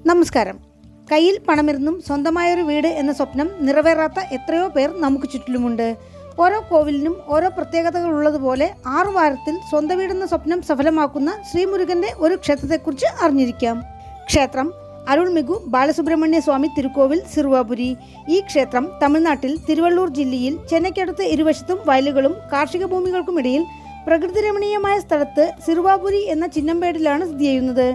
നമസ്കാരം. കയ്യിൽ പണമിരുന്നും സ്വന്തമായൊരു വീട് എന്ന സ്വപ്നം നിറവേറാത്ത എത്രയോ പേർ നമുക്ക് ചുറ്റിലുമുണ്ട്. ഓരോ കോവിലിനും ഓരോ പ്രത്യേകതകൾ ഉള്ളതുപോലെ 6 വാരത്തിൽ സ്വന്തം വീടെന്ന സ്വപ്നം സഫലമാക്കുന്ന ശ്രീമുരുകന്റെ ഒരു ക്ഷേത്രത്തെക്കുറിച്ച് അറിഞ്ഞിരിക്കാം. ക്ഷേത്രം അരുൾമിகு ബാലസുബ്രഹ്മണ്യ സ്വാമി തിരുക്കോവിൽ സിറുവാപുരി. ഈ ക്ഷേത്രം തമിഴ്നാട്ടിൽ തിരുവള്ളൂർ ജില്ലയിൽ ചെന്നൈക്കടുത്ത് ഇരുവശത്തും വയലുകളും കാർഷിക ഭൂമികൾക്കുമിടയിൽ പ്രകൃതിരമണീയമായ സ്ഥലത്ത് സിറുവാപുരി എന്ന ചിന്നമ്പേടിലാണ് സ്ഥിതി ചെയ്യുന്നത്.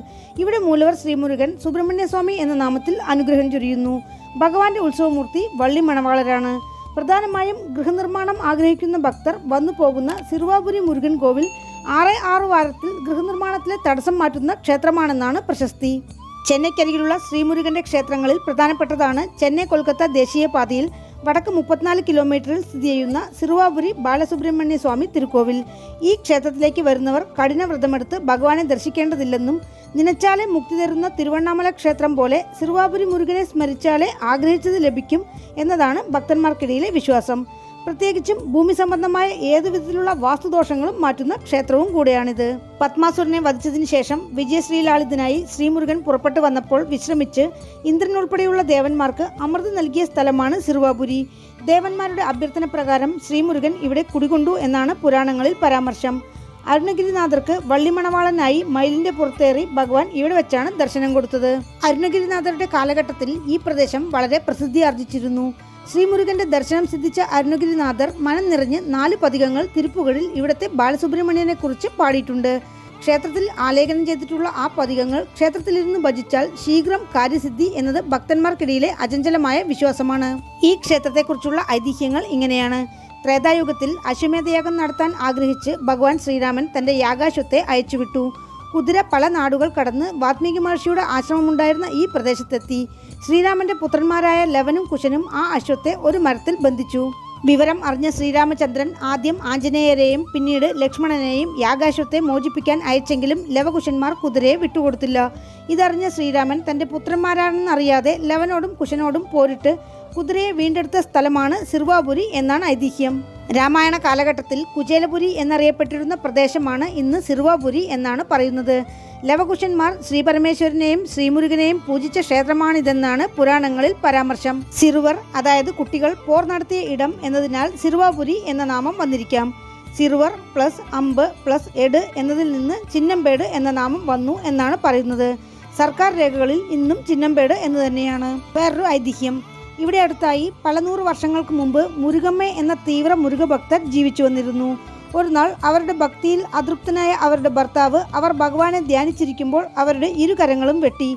ഇവിടെ മൂലവർ ശ്രീമുരുകൻ സുബ്രഹ്മണ്യസ്വാമി എന്ന നാമത്തിൽ അനുഗ്രഹം ചൊരിയുന്നു. ഭഗവാന്റെ ഉത്സവമൂർത്തി വള്ളി മണവാളരാണ്. പ്രധാനമായും ഗൃഹനിർമ്മാണം ആഗ്രഹിക്കുന്ന ഭക്തർ വന്നു പോകുന്ന സിറുവാപുരി മുരുകൻ കോവിൽ 6 വാരത്തിൽ ഗൃഹനിർമ്മാണത്തിലെ തടസ്സം മാറ്റുന്ന ക്ഷേത്രമാണെന്നാണ് പ്രശസ്തി. ചെന്നൈക്കരികിലുള്ള ശ്രീമുരുകന്റെ ക്ഷേത്രങ്ങളിൽ പ്രധാനപ്പെട്ടതാണ് ചെന്നൈ കൊൽക്കത്ത ദേശീയപാതയിൽ വടക്ക് 34 കിലോമീറ്ററിൽ സ്ഥിതി ചെയ്യുന്ന സിറുവാപുരി ബാലസുബ്രഹ്മണ്യ സ്വാമി തിരുക്കോവിൽ. ഈ ക്ഷേത്രത്തിലേക്ക് വരുന്നവർ കഠിന വ്രതമെടുത്ത് ഭഗവാനെ ദർശിക്കേണ്ടതില്ലെന്നും നനച്ചാലെ മുക്തി തരുന്ന തിരുവണ്ണാമല ക്ഷേത്രം പോലെ സിറുവാപുരി മുരുകനെ സ്മരിച്ചാലേ ആഗ്രഹിച്ചത് ലഭിക്കും എന്നതാണ് ഭക്തന്മാർക്കിടയിലെ വിശ്വാസം. പ്രത്യേകിച്ചും ഭൂമി സംബന്ധമായ ഏതുവിധത്തിലുള്ള വാസ്തുദോഷങ്ങളും മാറ്റുന്ന ക്ഷേത്രവും കൂടെയാണിത്. പത്മാസുരനെ വധിച്ചതിന് ശേഷം വിജയശ്രീലാളിതനായി ശ്രീമുരുകൻ പുറപ്പെട്ടു വന്നപ്പോൾ വിശ്രമിച്ച് ഇന്ദ്രൻ ഉൾപ്പെടെയുള്ള ദേവന്മാർക്ക് അമൃത് നൽകിയ സ്ഥലമാണ് സിറുവാപുരി. ദേവന്മാരുടെ അഭ്യർത്ഥന പ്രകാരം ശ്രീമുരുകൻ ഇവിടെ കുടികൊണ്ടു എന്നാണ് പുരാണങ്ങളിൽ പരാമർശം. അരുണഗിരിനാഥർക്ക് വള്ളിമണവാളനായി മയിലിന്റെ പുറത്തേറി ഭഗവാൻ ഇവിടെ വെച്ചാണ് ദർശനം കൊടുത്തത്. അരുണഗിരിനാഥരുടെ കാലഘട്ടത്തിൽ ഈ പ്രദേശം വളരെ പ്രസിദ്ധി ആർജിച്ചിരുന്നു. ശ്രീമുരുകന്റെ ദർശനം സിദ്ധിച്ച അരുണഗിരിനാഥർ മനം നിറഞ്ഞ് 4 പതികങ്ങൾ തിരുപ്പുകളിൽ ഇവിടുത്തെ ബാലസുബ്രഹ്മണ്യനെ കുറിച്ച് പാടിയിട്ടുണ്ട്. ക്ഷേത്രത്തിൽ ആലേഖനം ചെയ്തിട്ടുള്ള ആ പതികങ്ങൾ ക്ഷേത്രത്തിലിരുന്ന് ഭജിച്ചാൽ ശീഘ്രം കാര്യസിദ്ധി എന്നത് ഭക്തന്മാർക്കിടയിലെ അചഞ്ചലമായ വിശ്വാസമാണ്. ഈ ക്ഷേത്രത്തെക്കുറിച്ചുള്ള ഐതിഹ്യങ്ങൾ ഇങ്ങനെയാണ്. ത്രേതായുഗത്തിൽ അശ്വമേധയാഗം നടത്താൻ ആഗ്രഹിച്ച് ഭഗവാൻ ശ്രീരാമൻ തന്റെ യാഗാശ്വത്തെ അയച്ചുവിട്ടു. കുതിര പല നാടുകൾ കടന്ന് വാത്മീകി മഹർഷിയുടെ ആശ്രമമുണ്ടായിരുന്ന ഈ പ്രദേശത്തെത്തി. ശ്രീരാമന്റെ പുത്രന്മാരായ ലവനും കുശനും ആ അശ്വത്തെ ഒരു മരത്തിൽ ബന്ധിച്ചു. വിവരം അറിഞ്ഞ ശ്രീരാമചന്ദ്രൻ ആദ്യം ആഞ്ജനേയരെയും പിന്നീട് ലക്ഷ്മണനെയും യാഗാശ്വത്തെ മോചിപ്പിക്കാൻ അയച്ചെങ്കിലും ലവകുശന്മാർ കുതിരയെ വിട്ടുകൊടുത്തില്ല. ഇതറിഞ്ഞ ശ്രീരാമൻ തന്റെ പുത്രന്മാരാണെന്നറിയാതെ ലവനോടും കുശനോടും പോരിട്ട് കുതിരയെ വീണ്ടെടുത്ത സ്ഥലമാണ് സിറുവാപുരി എന്നാണ് ഐതിഹ്യം. രാമായണ കാലഘട്ടത്തിൽ കുചേലപുരി എന്നറിയപ്പെട്ടിരുന്ന പ്രദേശമാണ് ഇന്ന് സിറുവാപുരി എന്നാണ് പറയുന്നത്. ലവകുശന്മാർ ശ്രീപരമേശ്വരനെയും ശ്രീമുരുകനെയും പൂജിച്ച ക്ഷേത്രമാണിതെന്നാണ് പുരാണങ്ങളിൽ പരാമർശം. സിറുവർ അതായത് കുട്ടികൾ പോർ നടത്തിയ ഇടം എന്നതിനാൽ സിറുവാപുരി എന്ന നാമം വന്നിരിക്കാം. സിറുവർ പ്ലസ് അമ്പ് പ്ലസ് എട് എന്നതിൽ നിന്ന് ചിന്നമ്പേട് എന്ന നാമം വന്നു എന്നാണ് പറയുന്നത്. സർക്കാർ രേഖകളിൽ ഇന്നും ചിന്നമ്പേട് എന്ന് തന്നെയാണ്. വേറൊരു ഐതിഹ്യം, ഇവിടെ അടുത്തായി പല 100 വർഷങ്ങൾക്ക് മുമ്പ് മുരുകമ്മ എന്ന തീവ്ര മുരുകഭക്തർ ജീവിച്ചു വന്നിരുന്നു. ഒരു നാൾ അവരുടെ ഭക്തിയിൽ അതൃപ്തനായ അവരുടെ ഭർത്താവ് അവർ ഭഗവാനെ ധ്യാനിച്ചിരിക്കുമ്പോൾ അവരുടെ 2 കരങ്ങളും വെട്ടി.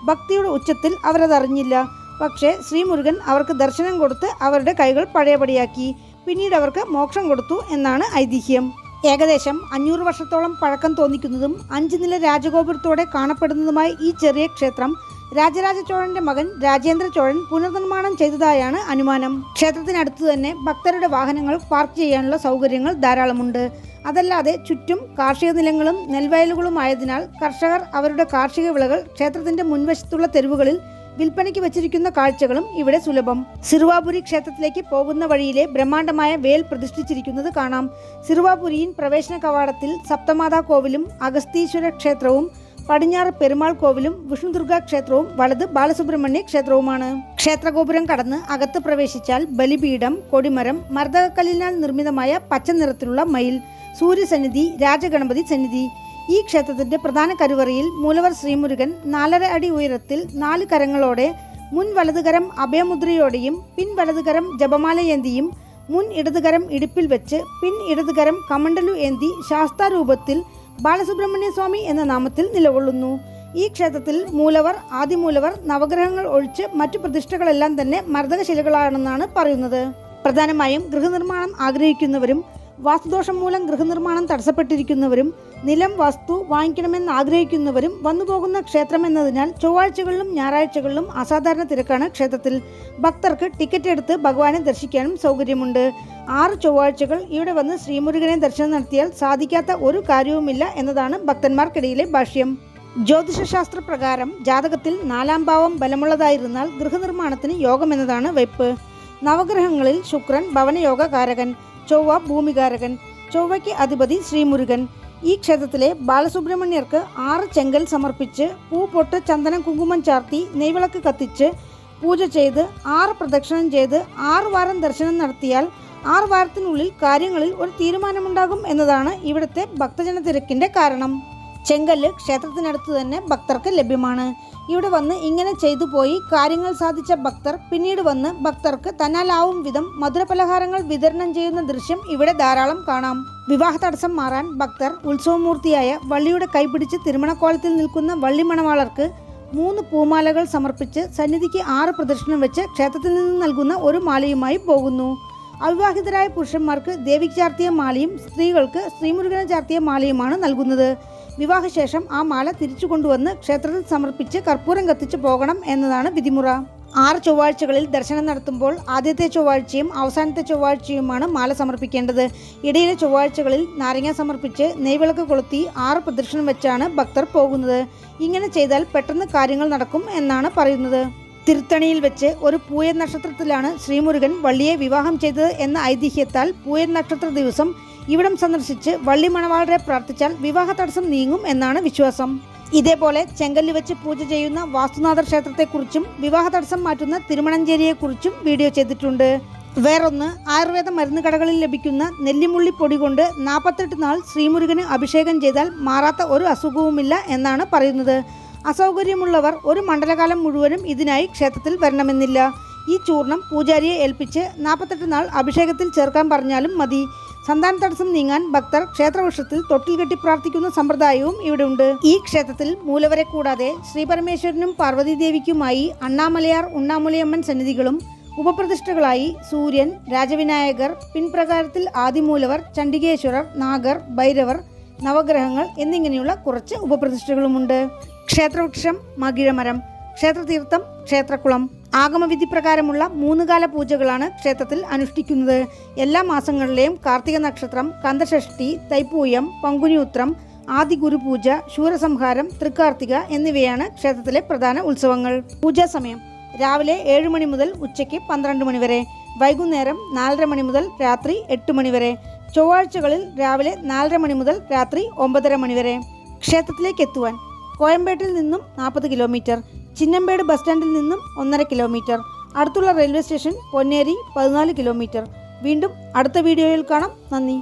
ഭക്തിയുടെ ഉച്ചത്തിൽ അവരതറിഞ്ഞില്ല. പക്ഷേ ശ്രീമുരുകൻ അവർക്ക് ദർശനം കൊടുത്ത് അവരുടെ കൈകൾ പഴയപടിയാക്കി. പിന്നീട് അവർക്ക് മോക്ഷം കൊടുത്തു എന്നാണ് ഐതിഹ്യം. ഏകദേശം 500 വർഷത്തോളം പഴക്കം തോന്നിക്കുന്നതും 5 നില രാജഗോപുരത്തോടെ കാണപ്പെടുന്നതുമായ ഈ ചെറിയ ക്ഷേത്രം രാജരാജ ചോഴന്റെ മകൻ രാജേന്ദ്ര ചോഴൻ പുനർനിർമ്മാണം ചെയ്തതായാണ് അനുമാനം. ക്ഷേത്രത്തിനടുത്ത് തന്നെ ഭക്തരുടെ വാഹനങ്ങൾ പാർക്ക് ചെയ്യാനുള്ള സൗകര്യങ്ങൾ ധാരാളമുണ്ട്. അതല്ലാതെ ചുറ്റും കാർഷിക നിലങ്ങളും നെൽവയലുകളുമായതിനാൽ കർഷകർ അവരുടെ കാർഷിക വിളകൾ ക്ഷേത്രത്തിന്റെ മുൻവശത്തുള്ള തെരുവുകളിൽ വിൽപ്പനയ്ക്ക് വെച്ചിരിക്കുന്ന കാഴ്ചകളും ഇവിടെ സുലഭം. സിറുവാപുരി ക്ഷേത്രത്തിലേക്ക് പോകുന്ന വഴിയിലെ ബ്രഹ്മാണ്ഡമായ വേൽ പ്രതിഷ്ഠിച്ചിരിക്കുന്നത് കാണാം. സിറുവാപുരിயின் പ്രവേശന കവാടത്തിൽ സപ്തമാതാ കോവിലും അഗസ്തീശ്വര ക്ഷേത്രവും പടിഞ്ഞാറ് പെരുമാൾ കോവിലും വിഷ്ണുദുർഗ ക്ഷേത്രവും വലത് ബാലസുബ്രഹ്മണ്യ ക്ഷേത്രവുമാണ്. ക്ഷേത്രഗോപുരം കടന്ന് അകത്ത് പ്രവേശിച്ചാൽ ബലിപീഠം, കൊടിമരം, മരതകക്കല്ലിനാൽ നിർമ്മിതമായ പച്ച നിറത്തിലുള്ള മയിൽ, സൂര്യസന്നിധി, രാജഗണപതി സന്നിധി. ഈ ക്ഷേത്രത്തിന്റെ പ്രധാന കരുവറയിൽ മൂലവർ ശ്രീമുരുകൻ 4.5 അടി ഉയരത്തിൽ 4 കരങ്ങളോടെ മുൻ വലതുകരം അഭയമുദ്രയോടെയും പിൻ വലതുകരം ജപമാലയേന്തിയും മുൻ ഇടതുകരം ഇടുപ്പിൽ വെച്ച് പിൻ ഇടതുകരം കമണ്ടലു ഏന്തി ശാസ്താരൂപത്തിൽ ബാലസുബ്രഹ്മണ്യ സ്വാമി എന്ന നാമത്തിൽ നിലകൊള്ളുന്നു. ഈ ക്ഷേത്രത്തിൽ മൂലവർ, ആദിമൂലവർ, നവഗ്രഹങ്ങൾ ഒഴിച്ച് മറ്റു പ്രതിഷ്ഠകളെല്ലാം തന്നെ മരതകശിലകളാണെന്നാണ് പറയുന്നത്. പ്രധാനമായും ഗൃഹനിർമ്മാണം ആഗ്രഹിക്കുന്നവരും വാസ്തുദോഷം മൂലം ഗൃഹനിർമ്മാണം തടസ്സപ്പെട്ടിരിക്കുന്നവരും നിലം വസ്തു വാങ്ങിക്കണമെന്ന് ആഗ്രഹിക്കുന്നവരും വന്നുപോകുന്ന ക്ഷേത്രം എന്നതിനാൽ ചൊവ്വാഴ്ചകളിലും ഞായറാഴ്ചകളിലും അസാധാരണ തിരക്കാണ് ക്ഷേത്രത്തിൽ. ഭക്തർക്ക് ടിക്കറ്റ് എടുത്ത് ഭഗവാനെ ദർശിക്കാനും സൗകര്യമുണ്ട്. 6 ചൊവ്വാഴ്ചകൾ ഇവിടെ വന്ന് ശ്രീമുരുകനെ ദർശനം നടത്തിയാൽ സാധിക്കാത്ത ഒരു കാര്യവുമില്ല എന്നതാണ് ഭക്തന്മാർക്കിടയിലെ ഭാഷ്യം. ജ്യോതിഷശാസ്ത്ര പ്രകാരം ജാതകത്തിൽ 4-ാം ഭാവം ബലമുള്ളതായിരുന്നാൽ ഗൃഹനിർമ്മാണത്തിന് യോഗമെന്നതാണ് വയ്പ്. നവഗ്രഹങ്ങളിൽ ശുക്രൻ ഭവനയോഗകാരകൻ, ചൊവ്വ ഭൂമികാരകൻ, ചൊവ്വയ്ക്ക് അധിപതി ശ്രീമുരുകൻ. ഈ ക്ഷേത്രത്തിലെ ബാലസുബ്രഹ്മണ്യർക്ക് 6 ചെങ്കൽ സമർപ്പിച്ച് പൂപ്പൊട്ട് ചന്ദനം കുങ്കുമം ചാർത്തി നെയ്വിളക്ക് കത്തിച്ച് പൂജ ചെയ്ത് 6 പ്രദക്ഷിണം ചെയ്ത് 6 വാരം ദർശനം നടത്തിയാൽ 6 വാരത്തിനുള്ളിൽ കാര്യങ്ങളിൽ ഒരു തീരുമാനമുണ്ടാകും എന്നതാണ് ഇവിടുത്തെ ഭക്തജന തിരക്കിൻ്റെ കാരണം. ചെങ്കല്ല് ക്ഷേത്രത്തിനടുത്ത് തന്നെ ഭക്തർക്ക് ലഭ്യമാണ്. ഇവിടെ വന്ന് ഇങ്ങനെ ചെയ്തു പോയി കാര്യങ്ങൾ സാധിച്ച ഭക്തർ പിന്നീട് വന്ന് ഭക്തർക്ക് തന്നാലാവും വിധം മധുരപലഹാരങ്ങൾ വിതരണം ചെയ്യുന്ന ദൃശ്യം ഇവിടെ ധാരാളം കാണാം. വിവാഹ തടസ്സം മാറാൻ ഭക്തർ ഉത്സവമൂർത്തിയായ വള്ളിയുടെ കൈപിടിച്ച് തിരുമണക്കോലത്തിൽ നിൽക്കുന്ന വള്ളിമണവാളർക്ക് 3 പൂമാലകൾ സമർപ്പിച്ച് സന്നിധിക്ക് 6 പ്രദക്ഷിണം വെച്ച് ക്ഷേത്രത്തിൽ നിന്ന് നൽകുന്ന ഒരു മാലയുമായി പോകുന്നു. അവിവാഹിതരായ പുരുഷന്മാർക്ക് ദേവിക്ക് ചാർത്തിയ മാലയും സ്ത്രീകൾക്ക് ശ്രീമുരുകന് ചാർത്തിയ മാലയുമാണ് നൽകുന്നത്. വിവാഹശേഷം ആ മാല തിരിച്ചു കൊണ്ടുവന്ന് ക്ഷേത്രത്തിൽ സമർപ്പിച്ച് കർപ്പൂരം കത്തിച്ചു പോകണം എന്നതാണ് വിധിമുറ. 6 ചൊവ്വാഴ്ചകളിൽ ദർശനം നടത്തുമ്പോൾ ആദ്യത്തെ ചൊവ്വാഴ്ചയും അവസാനത്തെ ചൊവ്വാഴ്ചയുമാണ് മാല സമർപ്പിക്കേണ്ടത്. ഇടയിലെ ചൊവ്വാഴ്ചകളിൽ നാരങ്ങ സമർപ്പിച്ച് നെയ്വിളക്ക് കൊളുത്തി 6 പ്രദക്ഷിണം വെച്ചാണ് ഭക്തർ പോകുന്നത്. ഇങ്ങനെ ചെയ്താൽ പെട്ടെന്ന് കാര്യങ്ങൾ നടക്കും എന്നാണ് പറയുന്നത്. തിരുത്തണിയിൽ വെച്ച് ഒരു പൂയൻ നക്ഷത്രത്തിലാണ് ശ്രീമുരുകൻ വള്ളിയെ വിവാഹം ചെയ്തത് എന്ന ഐതിഹ്യത്താൽ പൂയൻ നക്ഷത്ര ദിവസം ഇവിടം സന്ദർശിച്ച് വള്ളി മണവാളരെ പ്രാർത്ഥിച്ചാൽ വിവാഹ തടസ്സം നീങ്ങും എന്നാണ് വിശ്വാസം. ഇതേപോലെ ചെങ്കല്ല് വെച്ച് പൂജ ചെയ്യുന്ന വാസ്തുനാഥ ക്ഷേത്രത്തെക്കുറിച്ചും വിവാഹ തടസ്സം മാറ്റുന്ന തിരുമണഞ്ചേരിയെക്കുറിച്ചും വീഡിയോ ചെയ്തിട്ടുണ്ട്. വേറൊന്ന്, ആയുർവേദ മരുന്ന് കടകളിൽ ലഭിക്കുന്ന നെല്ലിമുള്ളി പൊടി കൊണ്ട് 48 നാൾ ശ്രീമുരുകന് അഭിഷേകം ചെയ്താൽ മാറാത്ത ഒരു അസുഖവുമില്ല എന്നാണ് പറയുന്നത്. അസൗകര്യമുള്ളവർ ഒരു മണ്ഡലകാലം മുഴുവനും ഇതിനായി ക്ഷേത്രത്തിൽ വരണമെന്നില്ല. ഈ ചൂർണം പൂജാരിയെ ഏൽപ്പിച്ച് 48 നാൾ അഭിഷേകത്തിൽ ചേർക്കാൻ പറഞ്ഞാലും മതി. സന്താന തടസ്സം നീങ്ങാൻ ഭക്തർ ക്ഷേത്രവൃക്ഷത്തിൽ തൊട്ടിൽ കെട്ടി പ്രാർത്ഥിക്കുന്ന സമ്പ്രദായവും ഇവിടെ ഉണ്ട്. ഈ ക്ഷേത്രത്തിൽ മൂലവരെ കൂടാതെ ശ്രീപരമേശ്വരനും പാർവതീദേവിക്കുമായി അണ്ണാമലയാർ ഉണ്ണാമുലയമ്മൻ സന്നിധികളും ഉപപ്രതിഷ്ഠകളായി സൂര്യൻ, രാജവിനായകർ, പിൻപ്രകാരത്തിൽ ആദിമൂലവർ, ചണ്ഡികേശ്വരർ, നാഗർ, ഭൈരവർ, നവഗ്രഹങ്ങൾ എന്നിങ്ങനെയുള്ള കുറച്ച് ഉപപ്രതിഷ്ഠകളുമുണ്ട്. ക്ഷേത്രവൃക്ഷം മകിഴമരം, ക്ഷേത്രതീർത്ഥം ക്ഷേത്രക്കുളം. ആഗമവിധി പ്രകാരമുള്ള 3 കാല പൂജകളാണ് ക്ഷേത്രത്തിൽ അനുഷ്ഠിക്കുന്നത്. എല്ലാ മാസങ്ങളിലെയും കാർത്തിക നക്ഷത്രം, കന്ദഷഷ്ഠി, തൈപ്പൂയം, പങ്കുനി ഉത്രം, ആദി ഗുരുപൂജ, ശൂരസംഹാരം, തൃക്കാർത്തിക എന്നിവയാണ് ക്ഷേത്രത്തിലെ പ്രധാന ഉത്സവങ്ങൾ. പൂജാ സമയം രാവിലെ 7 മണി മുതൽ ഉച്ചയ്ക്ക് 12 മണി വരെ, വൈകുന്നേരം 4:30 മണി മുതൽ രാത്രി 8 മണി വരെ. ചൊവ്വാഴ്ചകളിൽ രാവിലെ 4:30 മണി മുതൽ രാത്രി 9:30 മണി വരെ. ക്ഷേത്രത്തിലേക്ക് എത്തുവാൻ കോയമ്പേട്ടിൽ നിന്നും 40 കിലോമീറ്റർ, ചിന്നമ്പേട് ബസ് സ്റ്റാൻഡിൽ നിന്നും 1.5 കിലോമീറ്റർ, അടുത്തുള്ള റെയിൽവേ സ്റ്റേഷൻ പൊന്നേരി 14 കിലോമീറ്റർ. വീണ്ടും അടുത്ത വീഡിയോയിൽ കാണാം. നന്ദി.